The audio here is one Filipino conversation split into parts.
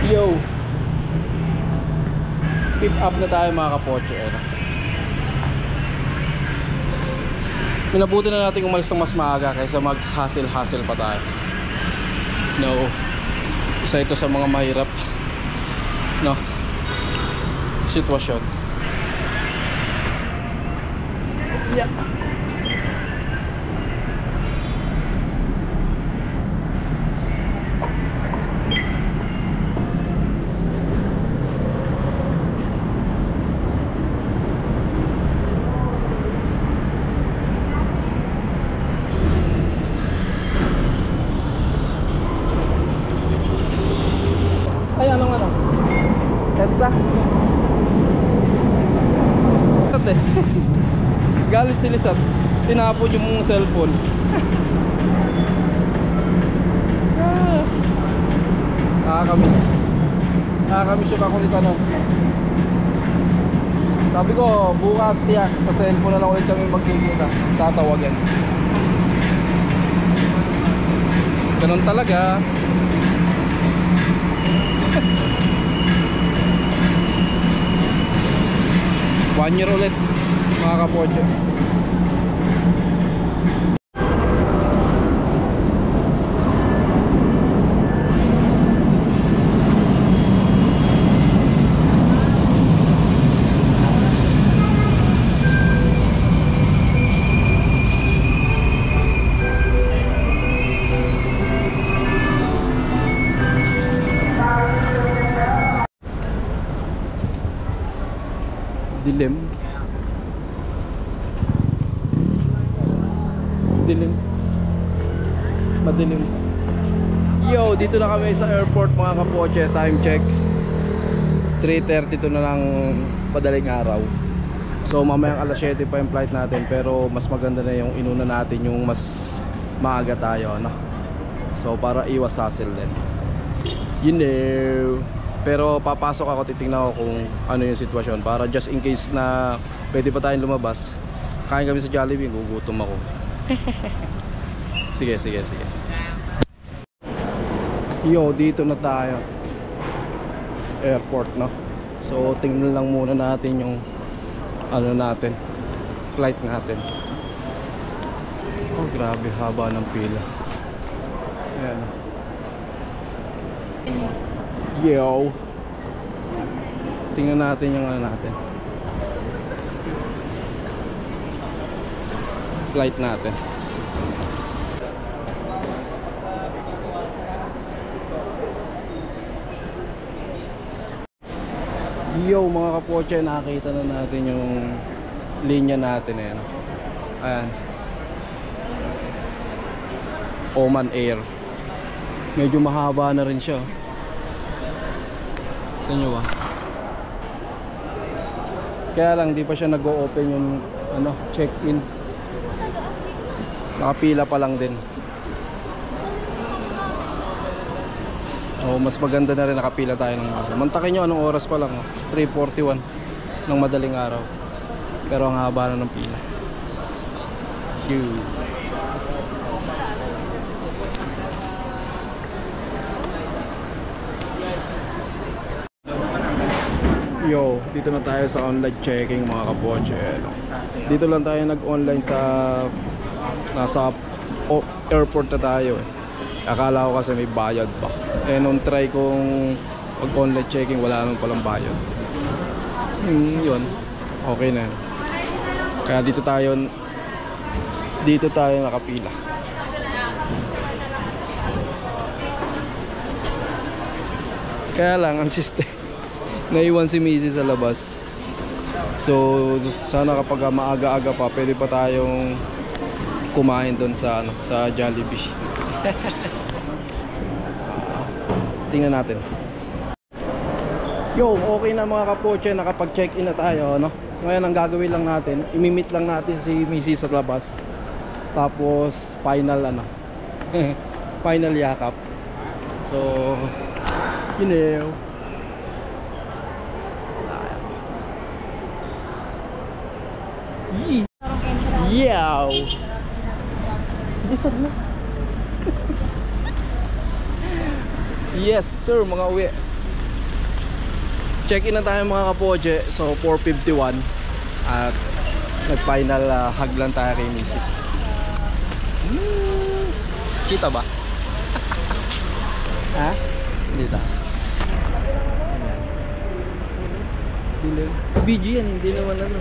Yo, keep up na tayo mga kapoche. Minabuti na natin umalis ng mas maaga kaysa mag-hustle pa tayo. No, isa ito sa mga mahirap sitwasyon. Yeah. Ay, anong EDSA? Galit si Lisat, tinapon yung cellphone. Nakakamiss yung kakulit sabi ko bukas tiyak sa cellphone na lang ulit kami magkikita, tatawagan. Ganun talaga. 1 year ulit mga kapoche. Madilim. Yo, dito na kami sa airport mga kapoche. Time check 3:32 na lang padaling araw. So mamayang alas 7 pa yung flight natin, pero mas maganda na yung inuna natin, yung mas maaga tayo, so para iwas hassle din, pero papasok ako, titingnan ko kung ano yung sitwasyon, para just in case na pwede pa tayong lumabas. Kain kami sa Jollibee, gugutom ako. Sige. Yo, dito na tayo airport, so tingnan lang muna natin yung flight natin. Oh, grabe haba ng pila. Ayan. Yo, tingnan natin yung flight natin. Yo mga kapoche, nakakita na natin yung linya natin. Ayan, Oman Air. Medyo mahaba na rin siya. Tignan nyo ba? Kaya lang di pa siya nag-o-open yung check-in. Nakapila pa lang din. Mas maganda na rin nakapila tayo ng araw. Mantakin nyo anong oras pa lang, 3:41 ng madaling araw. Pero ang haba na ng pila. Yo, dito na tayo sa online checking mga kapoche. Dito lang tayo nag-online nasa airport na tayo. Akala ko kasi may bayad pa. Nung try kong mag-online checking, wala nang palang bayad. Yun, okay na. Kaya dito tayo nakapila. Kaya lang ang system, naiwan si Missy sa labas. So sana kapag maaga-aga pa, pwede pa tayong kumain doon sa Jollibee. Tingnan natin. Yo, okay na mga kapoche, nakapag-check-in na tayo, Ngayon ang gagawin lang natin, imimit lang natin si Missy sa labas. Tapos final final yakap. So, Yow! Isad na. Yes sir, mga uwi. Check-in na tayo mga kapoche. So 4:51 at nag-final hug lang tayo kay Mrs. Kita ba? Ha? Dito. Video yan, hindi naman ano.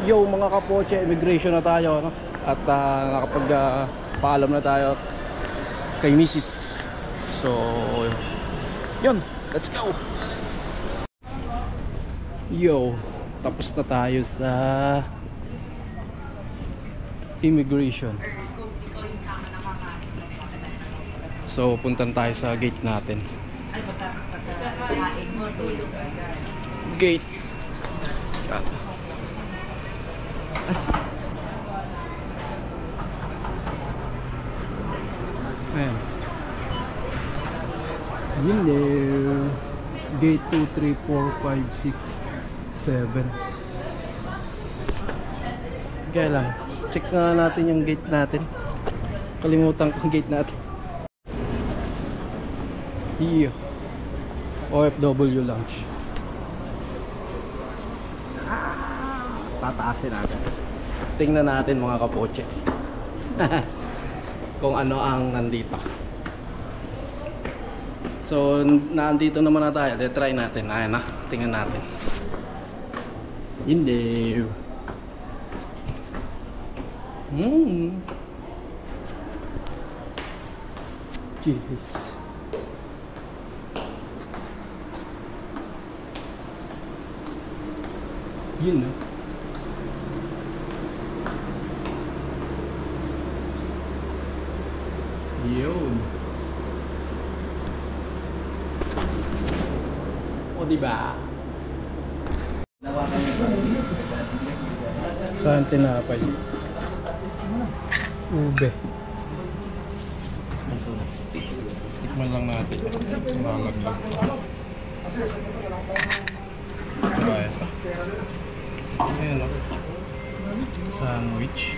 Yo mga kapoche, immigration na tayo, no? At nakapag-paalam na tayo kay Mrs. So yun, let's go. Yo, tapos na tayo sa immigration. So puntan tayo sa gate natin. Gate. Ayan. Hello. Gate 2, 3, 4, 5, 6, 7. Kaya lang, check na natin yung gate natin. Kalimutan ko yung gate natin. Iyo. OFW lounge. Tataasin natin. Tingnan natin mga kapoche. Kung ano ang nandito. So, nandito naman na tayo. Try natin. Ayan na. Tingnan natin. Hindi. Jeez. Yun na. Yun. O diba? Saan tinapay? Ube. Tikman lang natin. Nalaglag. Kaya ito. Ayan o. Sandwich.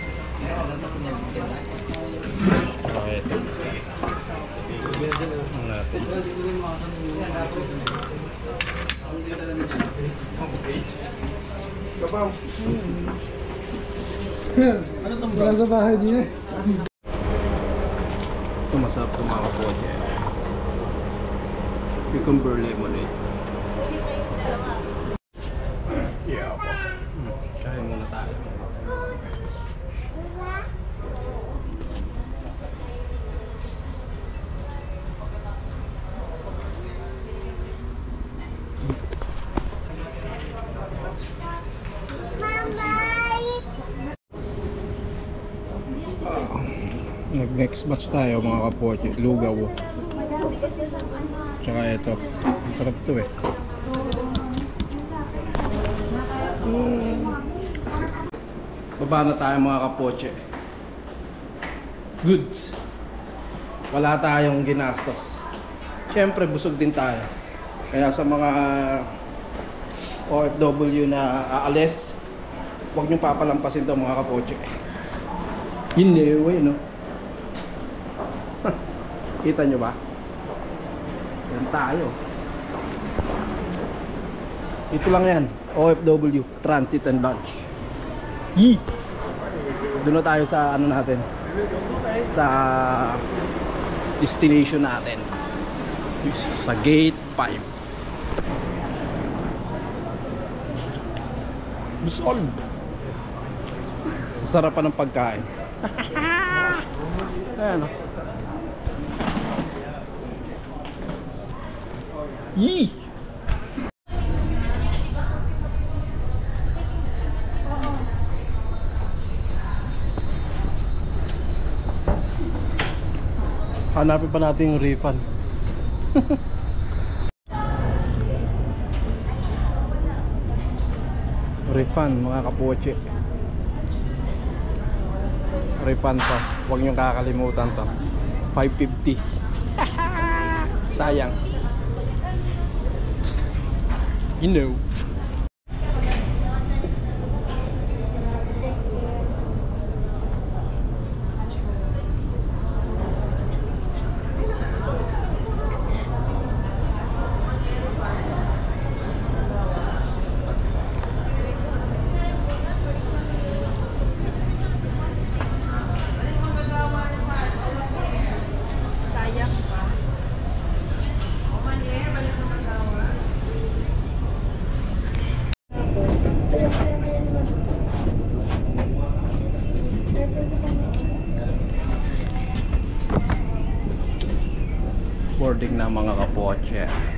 Kaya ito. Ang natin. Kapaw. Ano itong bro? Wala sa bahay din eh. Ito masarap itong mga kapoche. Cucumber lemonade. Yeah. Kaya muna tayo. Nag-next batch tayo mga kapoche. Lugaw. Tsaka ito. Masarap to eh. Baba na tayo mga kapoche. Goods. Wala tayong ginastos. Siyempre busog din tayo. Kaya sa mga OFW na aalis, huwag niyong papalampasin ito mga kapoche. Yun eh, no? Kita nyo ba? Yan tayo. Ito lang yan. OFW, Transit and Lunch. Yee! Doon na tayo sa ano natin. Sa destination natin. Sa Gate 5. Busol! Sa sarapan ng pagkain. Ayan o. Yee! Hanapin pa natin yung refund. Refund mga kapoche. Refund to. Huwag niyong kakalimutan to. 550. Sayang. You know. boarding na mga kapoche.